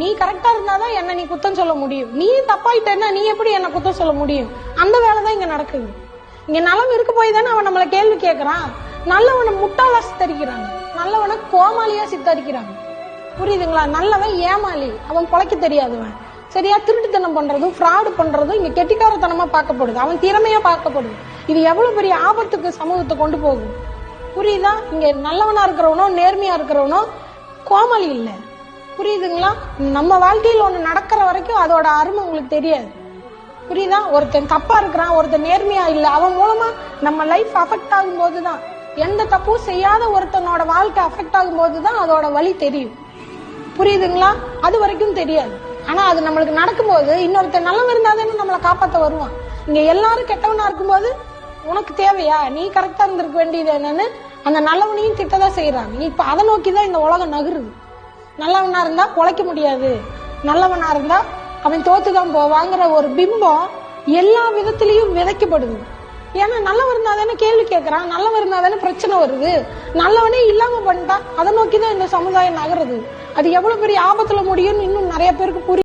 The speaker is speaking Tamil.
நீ கரெக்டா இருந்தாதான் என்ன நீ குத்தம் சொல்ல முடியும். நீ தப்பாயிட்டேன்னா நீ எப்படி என்ன குத்தம் சொல்ல முடியும்? அந்த வேலைதான் இங்க நடக்குது. இங்க நலம் இருக்க போய் தானே அவன் நம்மள கேள்வி கேட்கறான். நல்லவனை முட்டாளா சித்தரிக்கிறாங்க, நல்லவனை கோமாளியா சித்தரிக்கிறாங்க. புரியுதுங்களா? நல்லவன் ஏமாளி, அவன் பொழைக்க தெரியாதவன், சரியா திருட்டுத்தனம் பண்றதும் ஃப்ராடு பண்றதும் இங்க கெட்டிக்காரத்தனமா பார்க்கப்படுது, அவன் திறமையா பார்க்கப்படுது. இது எவ்வளவு பெரிய ஆபத்துக்கு சமூகத்தை கொண்டு போகும். புரியுதா? இங்க நல்லவனா இருக்கிறவனோ நேர்மையா இருக்கிறவனோ கோமாளி இல்ல. புரியுதுங்களா? நம்ம வாழ்க்கையில் ஒண்ணு நடக்கிற வரைக்கும் அதோட அருமை உங்களுக்கு தெரியாது. புரியுதா? ஒருத்தன் தப்பா இருக்கிறான், ஒருத்தன் நேர்மையா இல்ல, அவன் மூலமா நம்ம லைஃப் அஃபெக்ட் ஆகும் போதுதான், எந்த தப்பும் செய்யாத ஒருத்தனோட வாழ்க்கை அஃபெக்ட் ஆகும் போதுதான் அதோட வலி தெரியும். புரியுதுங்களா? அது வரைக்கும் தெரியாது. ஆனா அது நம்மளுக்கு நடக்கும்போது இன்னொருத்தன் நல்லவன் இருந்தாதானே நம்மளை காப்பாத்த வருவான். இங்க எல்லாரும் கெட்டவனா இருக்கும்போது உனக்கு தேவையா? நீ கரெக்டா இருந்திருக்க வேண்டியது என்னன்னு அந்த நல்லவனையும் திட்டதான் செய்யறாங்க. இப்ப அதை நோக்கிதான் இந்த உலகம் நகருது. நல்லவனா இருந்தா பொழைக்க முடியாது, நல்லவனா இருந்தா அவன் தோத்துதான் போவாங்கிற ஒரு பிம்பம் எல்லா விதத்திலையும் விதைக்கப்படுது. ஏன்னா நல்லவன் இருந்தாதானே கேள்வி கேட்கறான், நல்லவன் இருந்தாதானே பிரச்சனை வருது. நல்லவனே இல்லாம பண்ணிட்டா அதை நோக்கிதான் இந்த சமுதாயம் நகருது. அது எவ்வளவு பெரிய ஆபத்துல முடியும்னு இன்னும் நிறைய பேருக்கு புரியும்.